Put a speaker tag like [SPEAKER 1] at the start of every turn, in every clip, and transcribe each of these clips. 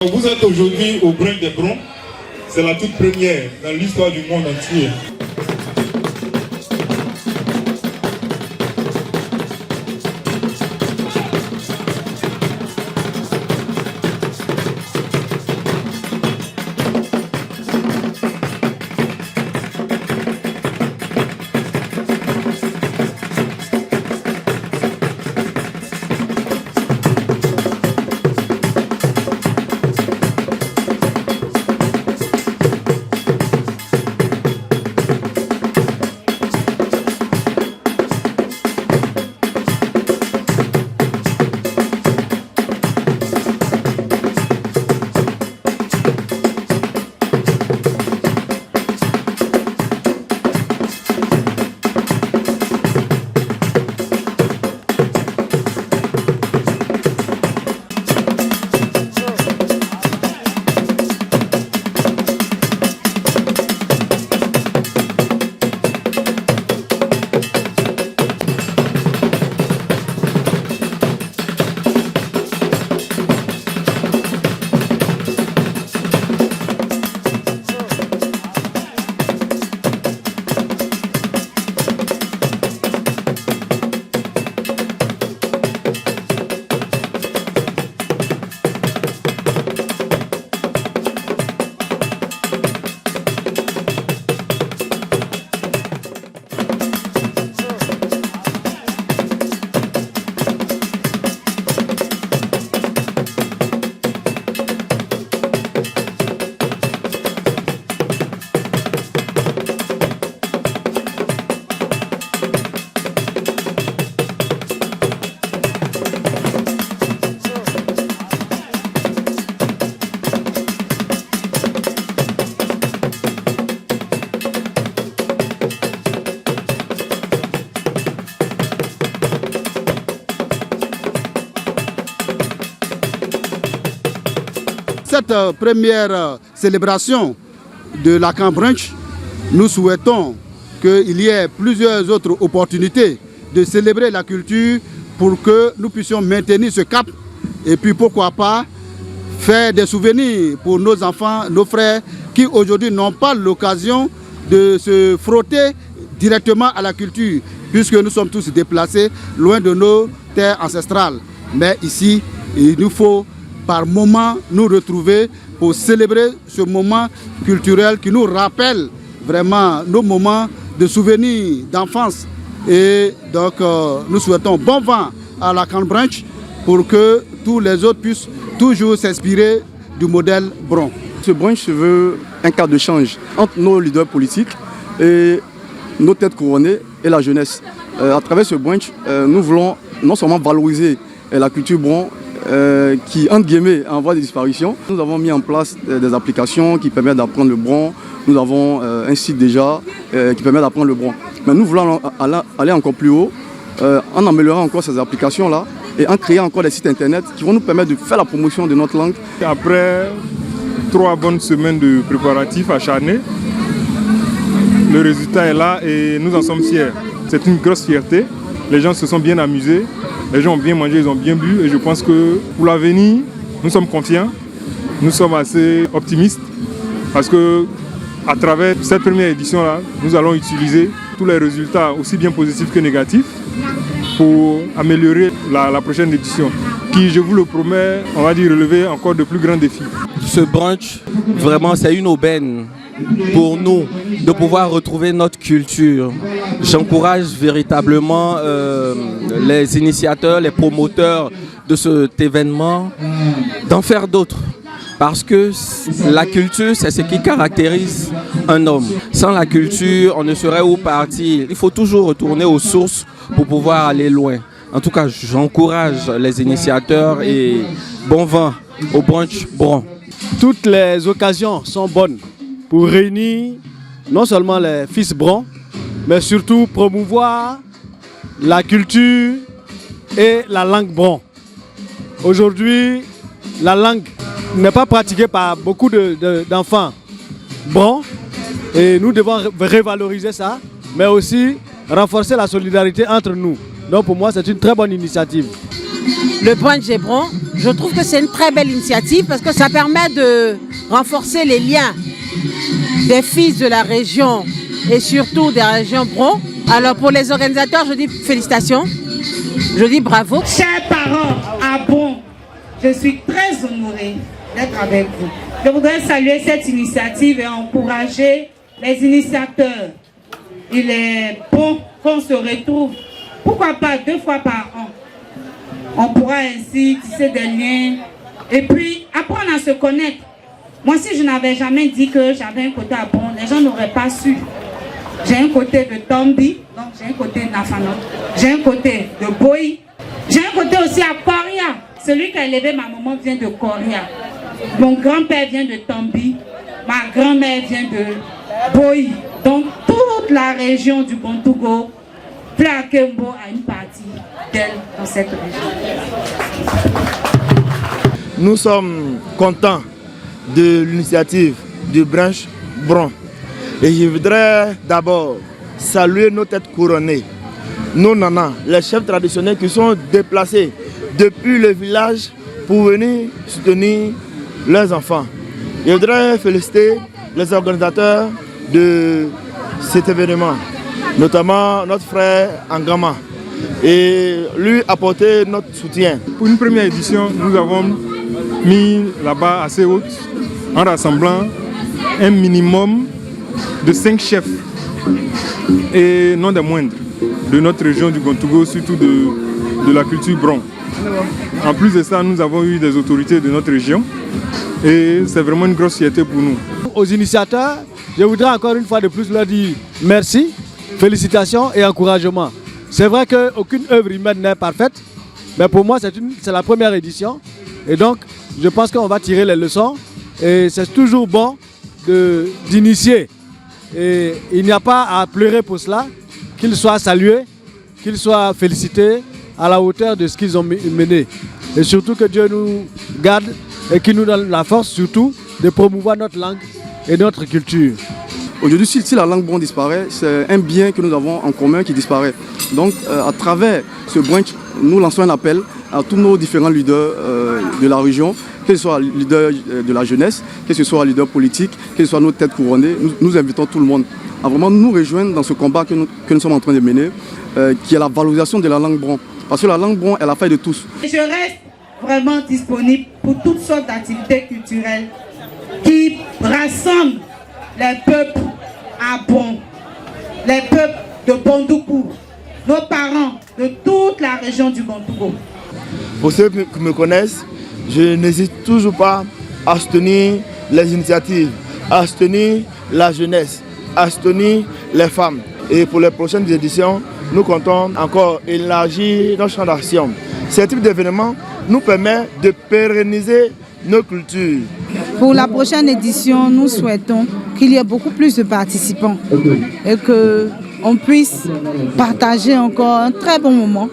[SPEAKER 1] Vous êtes aujourd'hui au Brin des Brons. C'est la toute première dans l'histoire du monde entier.
[SPEAKER 2] Cette première célébration de la Camp Brunch, nous souhaitons qu'il y ait plusieurs autres opportunités de célébrer la culture pour que nous puissions maintenir ce cap et puis pourquoi pas faire des souvenirs pour nos enfants, nos frères qui aujourd'hui n'ont pas l'occasion de se frotter directement à la culture puisque nous sommes tous déplacés loin de nos terres ancestrales. Mais ici, il nous faut par moment nous retrouver pour célébrer ce moment culturel qui nous rappelle vraiment nos moments de souvenirs d'enfance. Et donc nous souhaitons bon vent à la Camp Brunch pour que tous les autres puissent toujours s'inspirer du modèle Bron.
[SPEAKER 3] Ce brunch se veut un cadre de change entre nos leaders politiques et nos têtes couronnées et la jeunesse. À travers ce brunch, nous voulons non seulement valoriser la culture Bron, qui, entre guillemets, est en voie de disparition. Nous avons mis en place des applications qui permettent d'apprendre le Bron. Nous avons un site déjà qui permet d'apprendre le Bron. Mais nous voulons aller encore plus haut, en améliorant encore ces applications-là et en créant encore des sites internet qui vont nous permettre de faire la promotion de notre langue.
[SPEAKER 1] Après 3 bonnes semaines de préparatifs acharnés, le résultat est là et nous en sommes fiers. C'est une grosse fierté. Les gens se sont bien amusés. Les gens ont bien mangé, ils ont bien bu et je pense que pour l'avenir, nous sommes confiants, nous sommes assez optimistes parce que à travers cette première édition-là, nous allons utiliser tous les résultats aussi bien positifs que négatifs pour améliorer la prochaine édition qui, je vous le promets, on va dire relever encore de plus grands défis.
[SPEAKER 4] Ce brunch, vraiment, c'est une aubaine pour nous de pouvoir retrouver notre culture. J'encourage véritablement les initiateurs, les promoteurs de cet événement d'en faire d'autres. Parce que la culture, c'est ce qui caractérise un homme. Sans la culture, on ne saurait où partir. Il faut toujours retourner aux sources pour pouvoir aller loin. En tout cas, j'encourage les initiateurs et bon vent au brunch Bron.
[SPEAKER 5] Toutes les occasions sont bonnes pour réunir non seulement les fils Bron, mais surtout promouvoir la culture et la langue Bron. Aujourd'hui, la langue n'est pas pratiquée par beaucoup d'enfants Bron et nous devons revaloriser ça, mais aussi renforcer la solidarité entre nous. Donc pour moi, c'est une très bonne initiative.
[SPEAKER 6] Le brunch des Bron, Je trouve que c'est une très belle initiative parce que ça permet de renforcer les liens des fils de la région et surtout des régions Bron. Alors pour les organisateurs, je dis félicitations, je dis bravo.
[SPEAKER 7] Chers parents à Bron, je suis très honorée d'être avec vous. Je voudrais saluer cette initiative et encourager les initiateurs. Il est bon qu'on se retrouve, pourquoi pas 2 fois par an. On pourra ainsi tisser des liens et puis apprendre à se connaître. Moi, si je n'avais jamais dit que j'avais un côté à Bron, les gens n'auraient pas su. J'ai un côté de Tombi, donc j'ai un côté de Nafanot, j'ai un côté de Boy, j'ai un côté aussi à Koria. Celui qui a élevé ma maman vient de Koria. Mon grand-père vient de Tombi, ma grand-mère vient de Boy. Donc toute la région du Bontougo, Plakembo a une partie d'elle dans cette région.
[SPEAKER 8] Nous sommes contents de l'initiative du branche Bron. Et je voudrais d'abord saluer nos têtes couronnées, nos nanas, les chefs traditionnels qui sont déplacés depuis le village pour venir soutenir leurs enfants. Je voudrais féliciter les organisateurs de cet événement, notamment notre frère Angama, et lui apporter notre soutien.
[SPEAKER 1] Pour une première édition, nous avons mis la barre assez haute en rassemblant un minimum de 5 chefs et non des moindres de notre région du Bontougo, surtout de la culture Bron. En plus de ça, nous avons eu des autorités de notre région et c'est vraiment une grosse fierté pour nous.
[SPEAKER 5] Aux initiateurs, je voudrais encore une fois de plus leur dire merci, félicitations et encouragement. C'est vrai qu'aucune œuvre humaine n'est parfaite, mais pour moi c'est la première édition et donc je pense qu'on va tirer les leçons et c'est toujours bon d'initier. Et il n'y a pas à pleurer pour cela, qu'ils soient salués, qu'ils soient félicités à la hauteur de ce qu'ils ont mené. Et surtout que Dieu nous garde et qu'il nous donne la force surtout de promouvoir notre langue et notre culture.
[SPEAKER 3] Aujourd'hui, si la langue Bron disparaît, c'est un bien que nous avons en commun qui disparaît. Donc à travers ce brunch, nous lançons un appel à tous nos différents leaders de la région, que ce soit leaders de la jeunesse, que ce soit leaders politiques, que ce soit nos têtes couronnées. Nous invitons tout le monde à vraiment nous rejoindre dans ce combat que nous sommes en train de mener, qui est la valorisation de la langue Bron. Parce que la langue Bron est la faille de tous.
[SPEAKER 7] Je reste vraiment disponible pour toutes sortes d'activités culturelles qui rassemblent les peuples à Bron, les peuples de Bondoukou, nos parents de toute la région du Bontougo.
[SPEAKER 8] Pour ceux qui me connaissent, je n'hésite toujours pas à soutenir les initiatives, à soutenir la jeunesse, à soutenir les femmes. Et pour les prochaines éditions, nous comptons encore élargir notre champ d'action. Ce type d'événement nous permet de pérenniser nos cultures.
[SPEAKER 9] Pour la prochaine édition, nous souhaitons qu'il y ait beaucoup plus de participants et qu'on puisse partager encore un très bon moment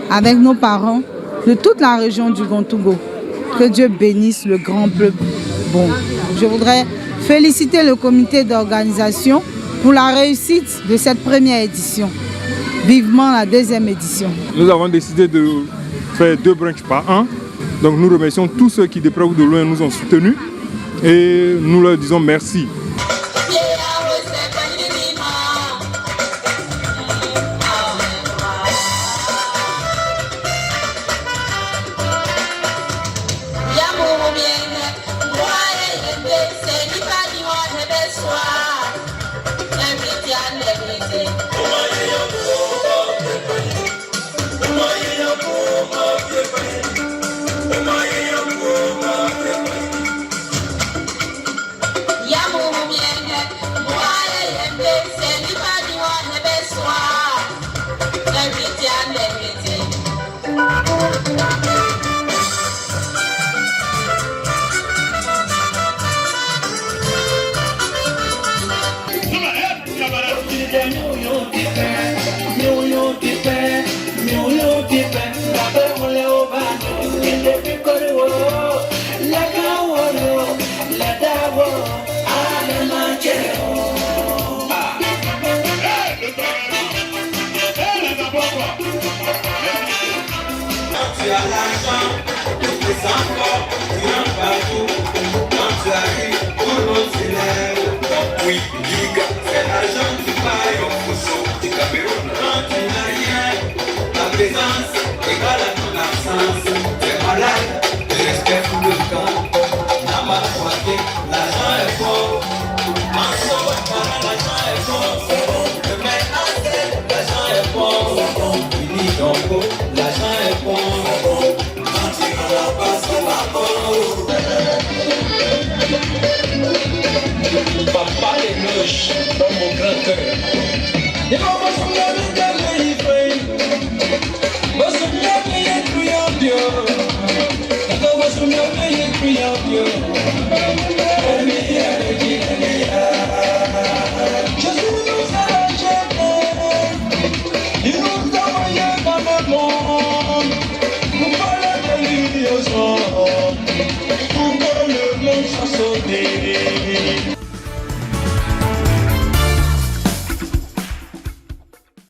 [SPEAKER 9] avec nos parents de toute la région du Bontougo. Que Dieu bénisse le grand peuple Bon. Je voudrais féliciter le comité d'organisation pour la réussite de cette première édition. Vivement la deuxième édition.
[SPEAKER 1] Nous avons décidé de faire 2 brunchs par an. Donc nous remercions tous ceux qui de près ou de loin nous ont soutenus et nous leur disons merci.
[SPEAKER 10] Yeah. Oui, Liga, c'est l'argent du paille au Fosso du Cameroun. Quand tu n'as rien, ta présence égale à ton absence. T'es malade, tu respectes tout le temps. N'a pas croisé, l'argent est fort. En soi, l'argent est fort. Le mec en tête, l'argent est fort. Unis donc, l'argent est fort. Quand tu vas là-bas, c'est la mort. Papa les cloches dans mon grand cœur. Et maman se lève le dernier frère. Moi se lève les prières Dieu. Quand moi se lève les prières Dieu. Jésus nous a achetés. Il nous a envoyés dans le monde. Pour parler de lui aux hommes. Pour que le monde soit sauvé.